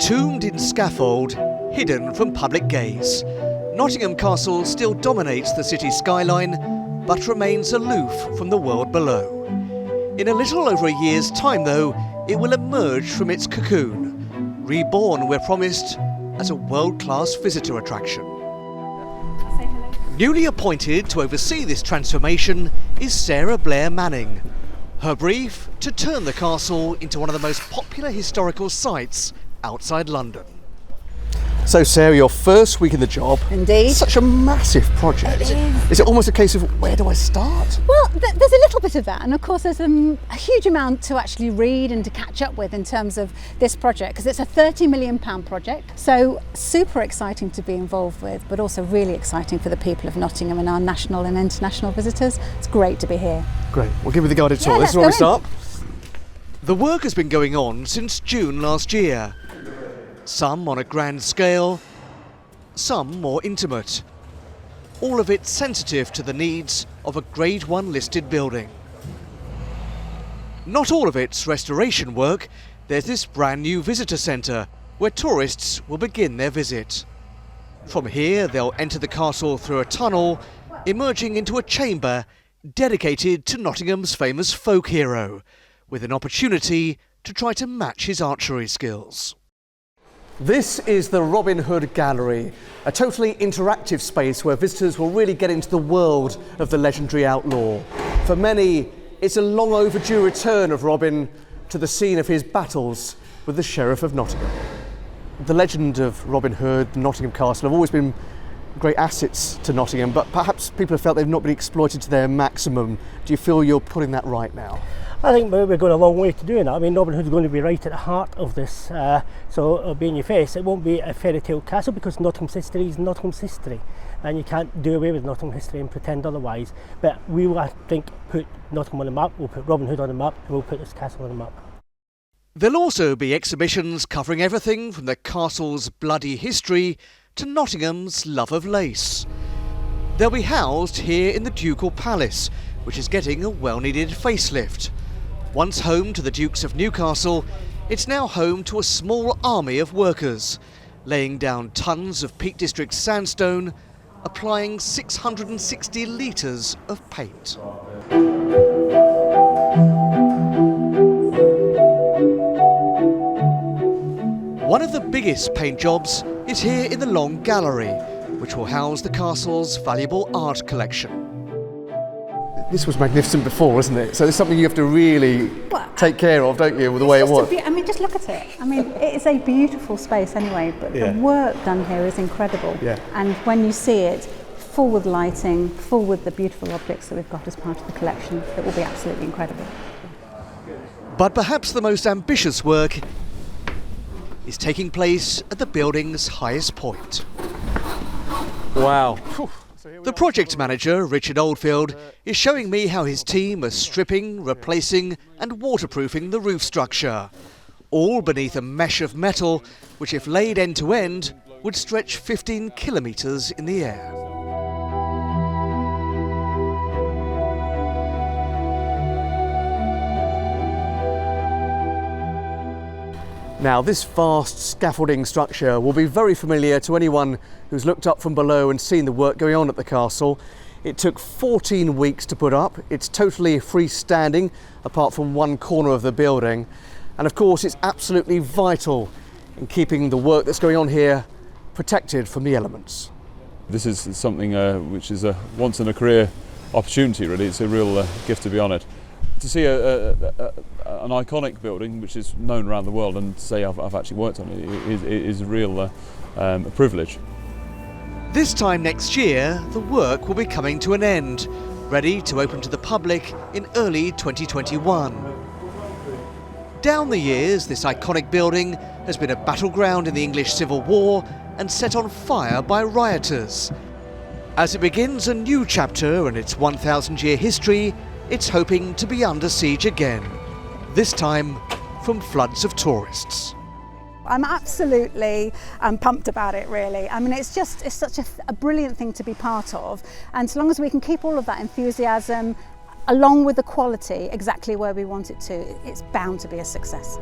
Entombed in scaffold, hidden from public gaze, Nottingham Castle still dominates the city skyline, but remains aloof from the world below. In a little over a year's time, though, it will emerge from its cocoon, reborn, we're promised, as a world-class visitor attraction. Newly appointed to oversee this transformation is Sarah Blair Manning. Her brief, to turn the castle into one of the most popular historical sites outside London. So Sarah, your first week in the job. Indeed. Such a massive project. It is. Is it almost a case of where do I start? Well, there's a little bit of that, and of course there's a huge amount to actually read and to catch up with in terms of this project, because it's a £30 million project. So super exciting to be involved with, but also really exciting for the people of Nottingham and our national and international visitors. It's great to be here. Great. We'll give you the guided tour. Yeah, This is where we let's go start. The work has been going on since June last year. Some on a grand scale, some more intimate. All of it sensitive to the needs of a Grade 1 listed building. Not all of it's restoration work. There's this brand new visitor centre where tourists will begin their visit. From here they'll enter the castle through a tunnel, emerging into a chamber dedicated to Nottingham's famous folk hero, with an opportunity to try to match his archery skills. This is the Robin Hood Gallery, a totally interactive space where visitors will really get into the world of the legendary outlaw. For many, it's a long overdue return of Robin to the scene of his battles with the Sheriff of Nottingham. The legend of Robin Hood, Nottingham Castle, have always been great assets to Nottingham, but perhaps people have felt they've not been exploited to their maximum. Do you feel you're putting that right now? I think we're going a long way to doing that. I mean, Robin Hood's going to be right at the heart of this, so it'll be in your face. It won't be a fairy tale castle, because Nottingham's history is Nottingham's history, and you can't do away with Nottingham history and pretend otherwise. But we will, I think, put Nottingham on the map, we'll put Robin Hood on the map, and we'll put this castle on the map. There'll also be exhibitions covering everything from the castle's bloody history to Nottingham's love of lace. They'll be housed here in the Ducal Palace, which is getting a well-needed facelift. Once home to the Dukes of Newcastle, it's now home to a small army of workers, laying down tons of Peak District sandstone, applying 660 litres of paint. One of the biggest paint jobs is here in the Long Gallery, which will house the castle's valuable art collection. This was magnificent before, wasn't it? So there's something you have to really take care of, don't you, with the way it was? I mean, just look at it. I mean, it is a beautiful space anyway, but the work done here is incredible. Yeah. And when you see it, full with lighting, full with the beautiful objects that we've got as part of the collection, it will be absolutely incredible. But perhaps the most ambitious work is taking place at the building's highest point. Wow. The project manager, Richard Oldfield, is showing me how his team are stripping, replacing and waterproofing the roof structure, all beneath a mesh of metal which, if laid end to end, would stretch 15 kilometres in the air. Now, this vast scaffolding structure will be very familiar to anyone who's looked up from below and seen the work going on at the castle. It took 14 weeks to put up. It's totally freestanding, apart from one corner of the building. And of course, it's absolutely vital in keeping the work that's going on here protected from the elements. This is something which is a once in a career opportunity, really. It's a real gift to be on it. To see an iconic building which is known around the world and say I've actually worked on it is a real privilege. This time next year, the work will be coming to an end, ready to open to the public in early 2021. Down the years, this iconic building has been a battleground in the English Civil War and set on fire by rioters. As it begins a new chapter in its 1,000-year history, it's hoping to be under siege again, this time from floods of tourists. I'm absolutely pumped about it, really. I mean, it's such a brilliant thing to be part of, and so long as we can keep all of that enthusiasm along with the quality exactly where we want it to, it's bound to be a success.